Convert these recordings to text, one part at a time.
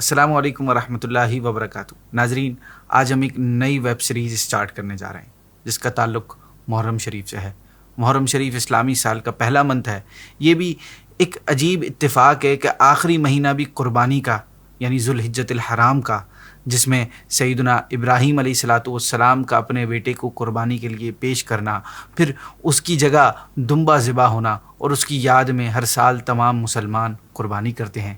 السلام علیکم ورحمۃ اللہ وبرکاتہ۔ ناظرین، آج ہم ایک نئی ویب سیریز اسٹارٹ کرنے جا رہے ہیں جس کا تعلق محرم شریف سے ہے۔ محرم شریف اسلامی سال کا پہلا منتھ ہے۔ یہ بھی ایک عجیب اتفاق ہے کہ آخری مہینہ بھی قربانی کا یعنی ذوالحجۃ الحرام کا، جس میں سیدنا ابراہیم علیہ الصلاۃ والسلام کا اپنے بیٹے کو قربانی کے لیے پیش کرنا، پھر اس کی جگہ دمبا ذبح ہونا اور اس کی یاد میں ہر سال تمام مسلمان قربانی کرتے ہیں۔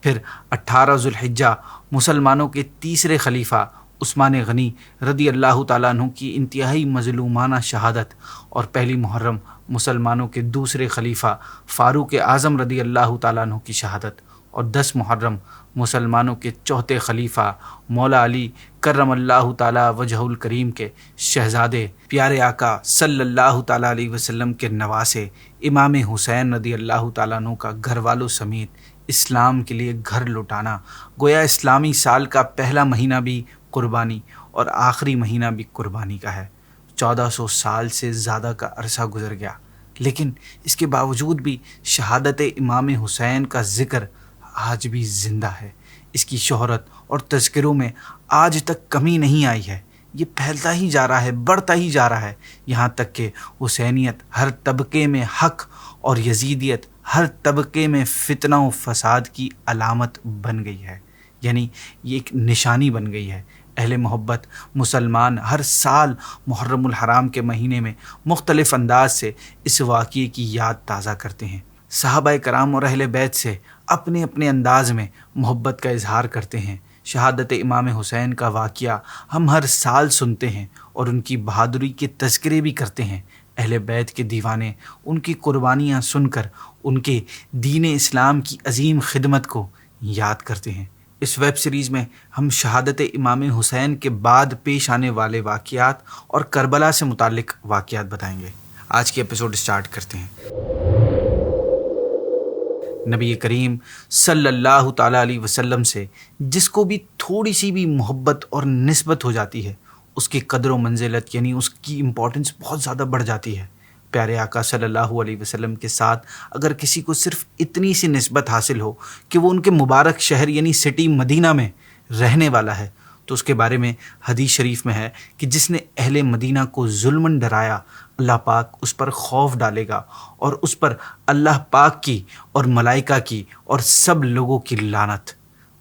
پھر 18 ذوالحجہ مسلمانوں کے تیسرے خلیفہ عثمان غنی رضی اللہ تعالیٰ عنہ کی انتہائی مظلومانہ شہادت، اور پہلی محرم مسلمانوں کے دوسرے خلیفہ فاروق اعظم رضی اللہ تعالیٰ عنہ کی شہادت، اور 10 محرم مسلمانوں کے چوتھے خلیفہ مولا علی کرم اللہ تعالیٰ وجہ الکریم کے شہزادے پیارے آقا صلی اللہ تعالیٰ علیہ وسلم کے نواسے امام حسین رضی اللہ تعالیٰ عنہ کا گھر والوں سمیت اسلام کے لیے گھر لوٹانا۔ گویا اسلامی سال کا پہلا مہینہ بھی قربانی اور آخری مہینہ بھی قربانی کا ہے۔ 1400 سال سے زیادہ کا عرصہ گزر گیا، لیکن اس کے باوجود بھی شہادت امام حسین کا ذکر آج بھی زندہ ہے۔ اس کی شہرت اور تذکروں میں آج تک کمی نہیں آئی ہے۔ یہ پھیلتا ہی جا رہا ہے، بڑھتا ہی جا رہا ہے، یہاں تک کہ حسینیت ہر طبقے میں حق اور یزیدیت ہر طبقے میں فتنہ و فساد کی علامت بن گئی ہے، یعنی یہ ایک نشانی بن گئی ہے۔ اہل محبت مسلمان ہر سال محرم الحرام کے مہینے میں مختلف انداز سے اس واقعے کی یاد تازہ کرتے ہیں۔ صحابہ کرام اور اہل بیت سے اپنے اپنے انداز میں محبت کا اظہار کرتے ہیں۔ شہادت امام حسین کا واقعہ ہم ہر سال سنتے ہیں اور ان کی بہادری کے تذکرے بھی کرتے ہیں۔ اہل بیت کے دیوانے ان کی قربانیاں سن کر ان کے دین اسلام کی عظیم خدمت کو یاد کرتے ہیں۔ اس ویب سیریز میں ہم شہادت امام حسین کے بعد پیش آنے والے واقعات اور کربلا سے متعلق واقعات بتائیں گے۔ آج کی ایپیسوڈ سٹارٹ کرتے ہیں۔ نبی کریم صلی اللہ تعالیٰ علیہ وسلم سے جس کو بھی تھوڑی سی بھی محبت اور نسبت ہو جاتی ہے، اس کی قدر و منزلت یعنی اس کی امپورٹنس بہت زیادہ بڑھ جاتی ہے۔ پیارے آقا صلی اللہ علیہ وسلم کے ساتھ اگر کسی کو صرف اتنی سی نسبت حاصل ہو کہ وہ ان کے مبارک شہر یعنی سٹی مدینہ میں رہنے والا ہے، تو اس کے بارے میں حدیث شریف میں ہے کہ جس نے اہل مدینہ کو ظلماً ڈرایا، اللہ پاک اس پر خوف ڈالے گا اور اس پر اللہ پاک کی اور ملائکہ کی اور سب لوگوں کی لعنت۔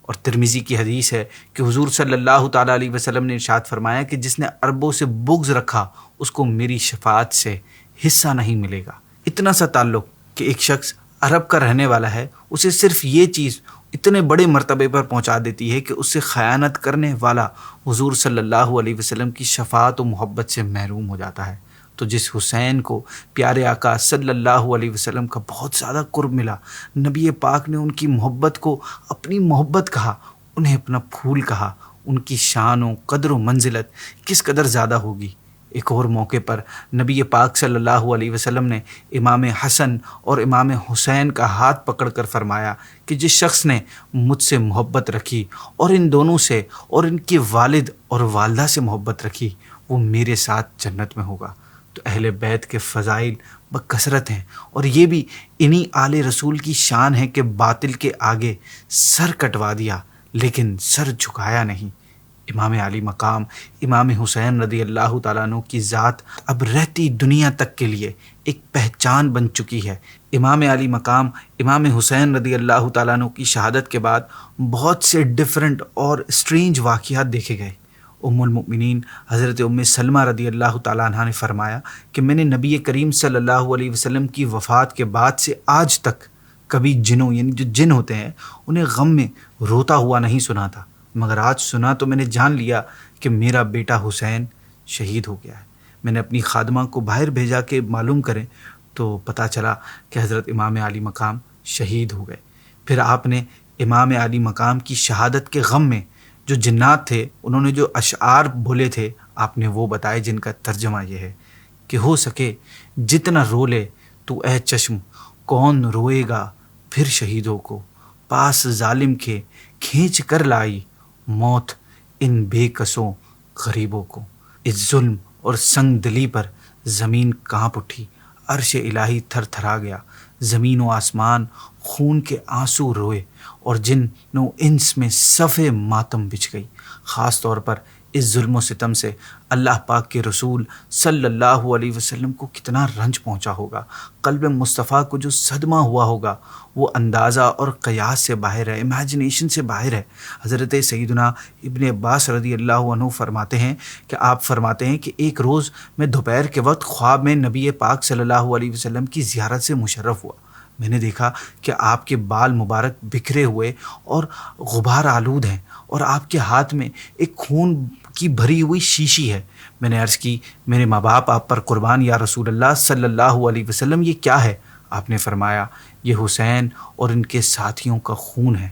اور ترمذی کی حدیث ہے کہ حضور صلی اللہ تعالیٰ علیہ وسلم نے ارشاد فرمایا کہ جس نے عربوں سے بغض رکھا اس کو میری شفاعت سے حصہ نہیں ملے گا۔ اتنا سا تعلق کہ ایک شخص عرب کا رہنے والا ہے، اسے صرف یہ چیز اتنے بڑے مرتبے پر پہنچا دیتی ہے کہ اس سے خیانت کرنے والا حضور صلی اللہ علیہ وسلم کی شفاعت و محبت سے محروم ہو جاتا ہے۔ تو جس حسین کو پیارے آقا صلی اللہ علیہ وسلم کا بہت زیادہ قرب ملا، نبی پاک نے ان کی محبت کو اپنی محبت کہا، انہیں اپنا پھول کہا، ان کی شان و قدر و منزلت کس قدر زیادہ ہوگی۔ ایک اور موقع پر نبی پاک صلی اللہ علیہ وسلم نے امام حسن اور امام حسین کا ہاتھ پکڑ کر فرمایا کہ جس شخص نے مجھ سے محبت رکھی اور ان دونوں سے اور ان کے والد اور والدہ سے محبت رکھی، وہ میرے ساتھ جنت میں ہوگا۔ تو اہل بیت کے فضائل بکثرت ہیں، اور یہ بھی انہی آل رسول کی شان ہے کہ باطل کے آگے سر کٹوا دیا لیکن سر جھکایا نہیں۔ امام علی مقام امام حسین رضی اللہ تعالیٰ عنہ کی ذات اب رہتی دنیا تک کے لیے ایک پہچان بن چکی ہے۔ امام علی مقام امام حسین رضی اللہ تعالیٰ عنہ کی شہادت کے بعد بہت سے ڈیفرنٹ اور اسٹرینج واقعات دیکھے گئے۔ ام المؤمنین حضرت ام سلمہ رضی اللہ تعالیٰ عنہ نے فرمایا کہ میں نے نبی کریم صلی اللہ علیہ وسلم کی وفات کے بعد سے آج تک کبھی جنوں یعنی جو جن ہوتے ہیں انہیں غم میں روتا ہوا نہیں سنا تھا، مگر آج سنا تو میں نے جان لیا کہ میرا بیٹا حسین شہید ہو گیا ہے۔ میں نے اپنی خادمہ کو باہر بھیجا کہ معلوم کریں، تو پتہ چلا کہ حضرت امام علی مقام شہید ہو گئے۔ پھر آپ نے امام علی مقام کی شہادت کے غم میں جو جنات تھے انہوں نے جو اشعار بولے تھے آپ نے وہ بتائے، جن کا ترجمہ یہ ہے کہ ہو سکے جتنا رو لے تو اے چشم، کون روئے گا پھر شہیدوں کو، پاس ظالم کے کھینچ کر لائی موت ان بے کسوں غریبوں کو۔ اس ظلم اور سنگ دلی پر زمین کانپ اٹھی، عرش الہی تھر تھرا گیا، زمین و آسمان خون کے آنسو روئے اور جن و انس میں صف ماتم بچھ گئی۔ خاص طور پر اس ظلم و ستم سے اللہ پاک کے رسول صلی اللہ علیہ وسلم کو کتنا رنج پہنچا ہوگا۔ قلب مصطفیٰ کو جو صدمہ ہوا ہوگا وہ اندازہ اور قیاس سے باہر ہے، امیجنیشن سے باہر ہے۔ حضرت سیدنا ابن عباس رضی اللہ عنہ فرماتے ہیں کہ آپ فرماتے ہیں کہ ایک روز میں دوپہر کے وقت خواب میں نبی پاک صلی اللہ علیہ وسلم کی زیارت سے مشرف ہوا۔ میں نے دیکھا کہ آپ کے بال مبارک بکھرے ہوئے اور غبار آلود ہیں اور آپ کے ہاتھ میں ایک خون کی بھری ہوئی شیشی ہے۔ میں نے عرض کی میرے ماں باپ آپ پر قربان یا رسول اللہ صلی اللہ علیہ وسلم، یہ کیا ہے؟ آپ نے فرمایا یہ حسین اور ان کے ساتھیوں کا خون ہے،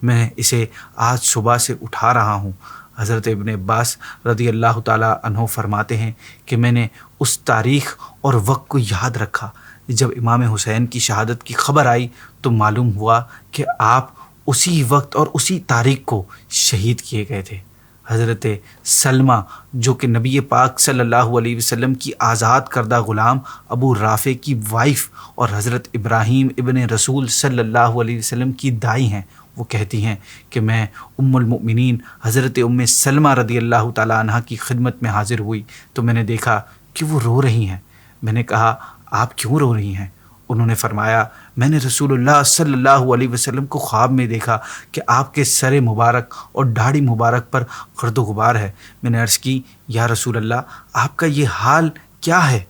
میں اسے آج صبح سے اٹھا رہا ہوں۔ حضرت ابن عباس رضی اللہ تعالیٰ عنہ فرماتے ہیں کہ میں نے اس تاریخ اور وقت کو یاد رکھا جب امام حسین کی شہادت کی خبر آئی تو معلوم ہوا کہ آپ اسی وقت اور اسی تاریخ کو شہید کیے گئے تھے۔ حضرت سلمہ جو کہ نبی پاک صلی اللہ علیہ وسلم کی آزاد کردہ غلام ابو رافع کی وائف اور حضرت ابراہیم ابن رسول صلی اللہ علیہ وسلم کی دائی ہیں، وہ کہتی ہیں کہ میں ام المؤمنین حضرت ام سلمہ رضی اللہ تعالیٰ عنہ کی خدمت میں حاضر ہوئی تو میں نے دیکھا کہ وہ رو رہی ہیں۔ میں نے کہا آپ کیوں رو رہی ہیں؟ انہوں نے فرمایا میں نے رسول اللہ صلی اللہ علیہ وسلم کو خواب میں دیکھا کہ آپ کے سر مبارک اور داڑھی مبارک پر گرد و غبار ہے۔ میں نے عرض کی یا رسول اللہ آپ کا یہ حال کیا ہے؟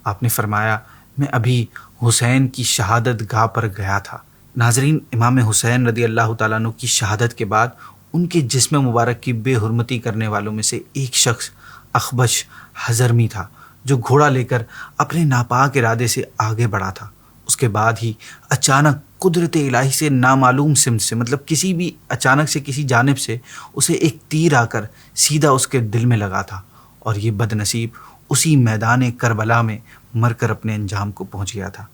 آپ نے فرمایا میں ابھی حسین کی شہادت گاہ پر گیا تھا۔ ناظرین، امام حسین رضی اللہ تعالیٰ عنہ کی شہادت کے بعد ان کے جسم مبارک کی بے حرمتی کرنے والوں میں سے ایک شخص اخبش حضرمی تھا جو گھوڑا لے کر اپنے ناپاک ارادے سے آگے بڑھا تھا۔ اس کے بعد ہی اچانک قدرت الہی سے نامعلوم سمت سے، مطلب کسی بھی اچانک سے کسی جانب سے اسے ایک تیر آ کر سیدھا اس کے دل میں لگا تھا اور یہ بد نصیب اسی میدان کربلا میں مر کر اپنے انجام کو پہنچ گیا تھا۔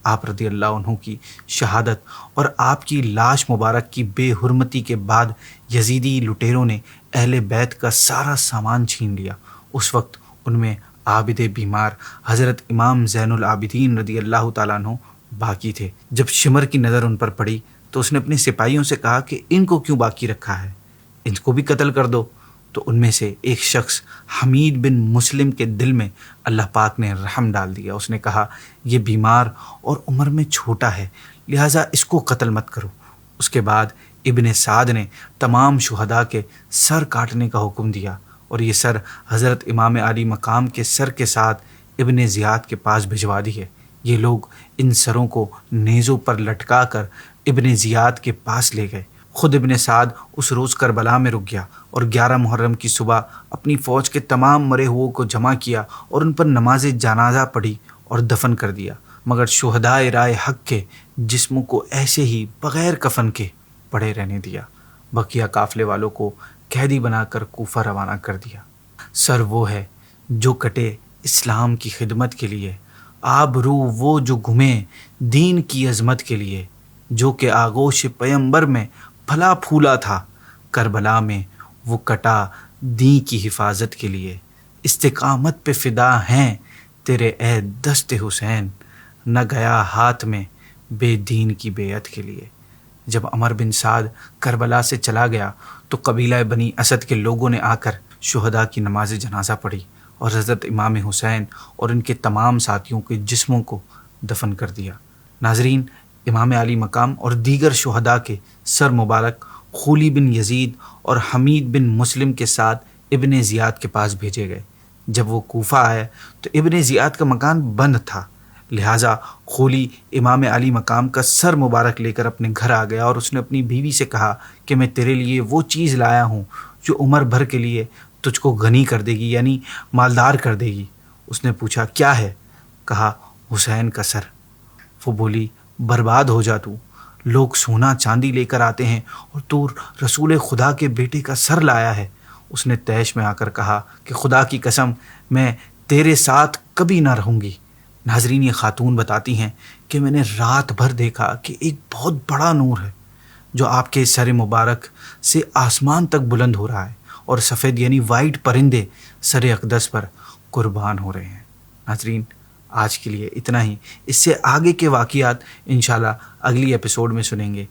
آپ رضی اللہ عنہ کی شہادت اور آپ کی لاش مبارک کی بے حرمتی کے بعد یزیدی لٹیروں نے اہل بیت کا سارا سامان چھین لیا۔ اس وقت ان میں عابد بیمار حضرت امام زین العابدین رضی اللہ تعالیٰ عنہ باقی تھے۔ جب شمر کی نظر ان پر پڑی تو اس نے اپنے سپاہیوں سے کہا کہ ان کو کیوں باقی رکھا ہے، ان کو بھی قتل کر دو۔ تو ان میں سے ایک شخص حمید بن مسلم کے دل میں اللہ پاک نے رحم ڈال دیا۔ اس نے کہا یہ بیمار اور عمر میں چھوٹا ہے لہٰذا اس کو قتل مت کرو۔ اس کے بعد ابن سعد نے تمام شہداء کے سر کاٹنے کا حکم دیا اور یہ سر حضرت امام علی مقام کے سر کے ساتھ ابن زیاد کے پاس بھجوا دی ہے۔ یہ لوگ ان سروں کو نیزوں پر لٹکا کر ابن زیاد کے پاس لے گئے۔ خود ابن سعد اس روز کربلا میں رک گیا اور 11 محرم کی صبح اپنی فوج کے تمام مرے ہوئے کو جمع کیا اور ان پر نماز جنازہ پڑھی اور دفن کر دیا، مگر شہداء رائے حق کے جسموں کو ایسے ہی بغیر کفن کے پڑے رہنے دیا۔ بقیہ قافلے والوں کو قیدی بنا کر کوفہ روانہ کر دیا۔ سر وہ ہے جو کٹے اسلام کی خدمت کے لیے، آبرو وہ جو گھمے دین کی عظمت کے لیے، جو کہ آغوش پیمبر میں پھلا پھولا تھا، کربلا میں وہ کٹا دین کی حفاظت کے لیے۔ استقامت پہ فدا ہیں تیرے اے دست حسین، نہ گیا ہاتھ میں بے دین کی بیعت کے لیے۔ جب عمر بن سعد کربلا سے چلا گیا تو قبیلہ بنی اسد کے لوگوں نے آ کر شہداء کی نماز جنازہ پڑھی اور حضرت امام حسین اور ان کے تمام ساتھیوں کے جسموں کو دفن کر دیا۔ ناظرین، امام علی مقام اور دیگر شہداء کے سر مبارک خولی بن یزید اور حمید بن مسلم کے ساتھ ابن زیاد کے پاس بھیجے گئے۔ جب وہ کوفہ آئے تو ابن زیاد کا مکان بند تھا، لہٰذا خولی امام علی مقام کا سر مبارک لے کر اپنے گھر آ گیا اور اس نے اپنی بیوی سے کہا کہ میں تیرے لیے وہ چیز لایا ہوں جو عمر بھر کے لیے تجھ کو غنی کر دے گی، یعنی مالدار کر دے گی۔ اس نے پوچھا کیا ہے؟ کہا حسین کا سر۔ وہ بولی برباد ہو جا تو، لوگ سونا چاندی لے کر آتے ہیں اور تو رسول خدا کے بیٹے کا سر لایا ہے۔ اس نے طیش میں آ کر کہا کہ خدا کی قسم میں تیرے ساتھ کبھی نہ رہوں گی۔ ناظرین، یہ خاتون بتاتی ہیں کہ میں نے رات بھر دیکھا کہ ایک بہت بڑا نور ہے جو آپ کے سر مبارک سے آسمان تک بلند ہو رہا ہے اور سفید یعنی وائٹ پرندے سر اقدس پر قربان ہو رہے ہیں۔ ناظرین، آج کے لیے اتنا ہی، اس سے آگے کے واقعات انشاءاللہ اگلی ایپیسوڈ میں سنیں گے۔